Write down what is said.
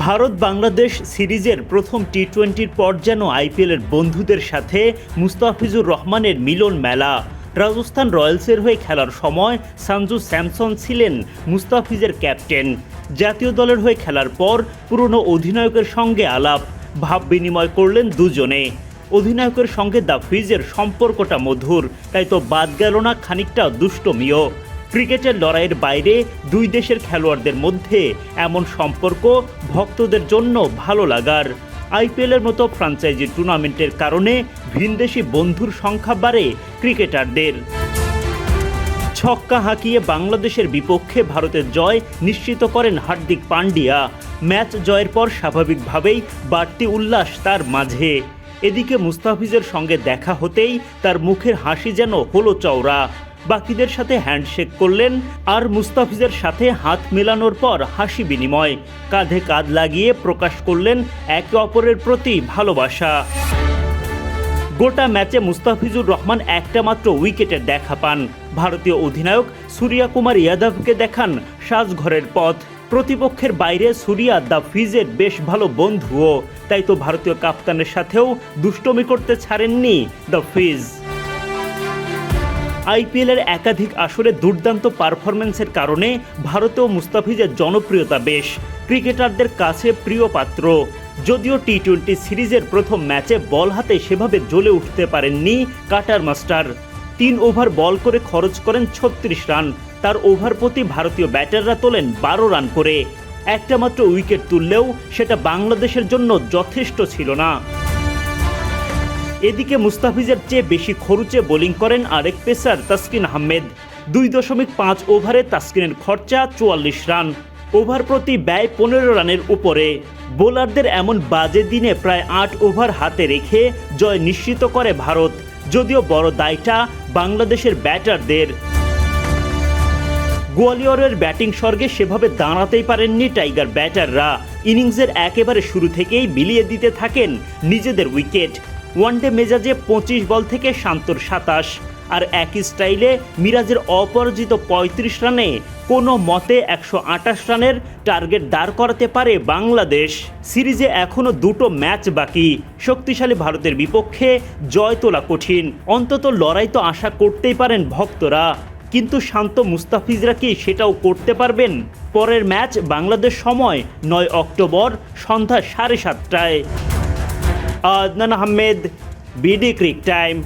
ভারত বাংলাদেশ সিরিজের প্রথম টি-20-র পর যেন আইপিএলের বন্ধুদের সাথে মুস্তাফিজুর রহমানের মিলন মেলা। রাজস্থান রয়্যালসের হয়ে খেলার সময় সঞ্জু স্যামসন ছিলেন মুস্তাফিজের ক্যাপ্টেন। জাতীয় দলের হয়ে খেলার পর পুরনো অধিনায়কের সঙ্গে আলাপ ভাব বিনিময় করলেন দুজনে। অধিনায়কের সঙ্গে দ্য ফিজের সম্পর্কটা মধুর, তাই তো বাদ গেল না খানিকটা দুষ্টমিও। ক্রিকেটের লড়াইয়ের বাইরে দুই দেশের খেলোয়াড়দের মধ্যে এমন সম্পর্ক ভক্তদের জন্য ভালো লাগার। আইপিএলের মতো ফ্র্যাঞ্চাইজি টুর্নামেন্টের কারণে ভিনদেশি বন্ধুর সংখ্যা বাড়ে ক্রিকেটারদের। ছক্কা হাঁকিয়ে বাংলাদেশের বিপক্ষে ভারতের জয় নিশ্চিত করেন হার্দিক পান্ডিয়া। ম্যাচ জয়ের পর স্বাভাবিকভাবেই বাড়তি উল্লাস তার মাঝে। এদিকে মুস্তাফিজের সঙ্গে দেখা হতেই তার মুখের হাসি যেন হলো চওড়া। বাকিদের সাথে হ্যান্ডশেক করলেন আর মুস্তাফিজের সাথে হাত মেলানোর পর হাসি বিনিময়, কাঁধে কাঁধ লাগিয়ে প্রকাশ করলেন একে অপরের প্রতি ভালোবাসা। গোটা ম্যাচে মুস্তাফিজুর রহমান একটা মাত্র উইকেটের দেখা পান। ভারতীয় অধিনায়ক সূর্যা কুমার যাদবকে দেখান সাজঘরের পথ। প্রতিপক্ষের বাইরে সূর্যা দ্য ফিজের বেশ ভালো বন্ধুও, তাই তো ভারতীয় কাপ্তানের সাথেও দুষ্টমি করতে ছাড়েননি দ্য ফিজ। আইপিএলের একাধিক আসরে দুর্দান্ত পারফরম্যান্সের কারণে ভারতেও মুস্তাফিজের জনপ্রিয়তা বেশ, ক্রিকেটারদের কাছে প্রিয় পাত্র। যদিও টি-20 সিরিজের প্রথম ম্যাচে বল হাতে সেভাবে জ্বলে উঠতে পারেননি কাটার মাস্টার। 3 ওভার বল করে খরচ করেন 36 রান। তার ওভার প্রতি ভারতীয় ব্যাটাররা তোলেন 12 রান করে। একটা মাত্র উইকেট তুললেও সেটা বাংলাদেশের জন্য যথেষ্ট ছিল না। এদিকে মুস্তাফিজের চেয়ে বেশি খরুচে বোলিং করেন আরেক পেসার তাসকিন আহমেদ। 2.5 ওভারে তাসকিনের খরচা 44 রান, ওভার প্রতি ব্যয় 15 রানের উপরে। বোলারদের এমন বাজে দিনে প্রায় 8 ওভার হাতে রেখে জয় নিশ্চিত করে ভারত, যদিও বড় দায়টা বাংলাদেশের ব্যাটারদের। গোয়ালিয়রের ব্যাটিং স্বর্গে সেভাবে দাঁড়াতেই পারেননি টাইগার ব্যাটাররা। ইনিংসের একেবারে শুরু থেকেই বিলিয়ে দিতে থাকেন নিজেদের উইকেট। ওয়ানডে মেজাজে 25 বল থেকে শান্তর 27, আর একই স্টাইলে মিরাজের অপরাজিত 35 রানে কোনো মতে 128 রানের টার্গেট দাঁড় করাতে পারে বাংলাদেশ। সিরিজে এখনও 2টো ম্যাচ বাকি। শক্তিশালী ভারতের বিপক্ষে জয় তোলা কঠিন, অন্তত লড়াই তো আশা করতেই পারেন ভক্তরা। কিন্তু শান্ত মুস্তাফিজরা কি সেটাও করতে পারবেন? পরের ম্যাচ বাংলাদেশ সময় 9 অক্টোবর সন্ধ্যা 7:30টায়। Adnan Ahmed, BD cric time.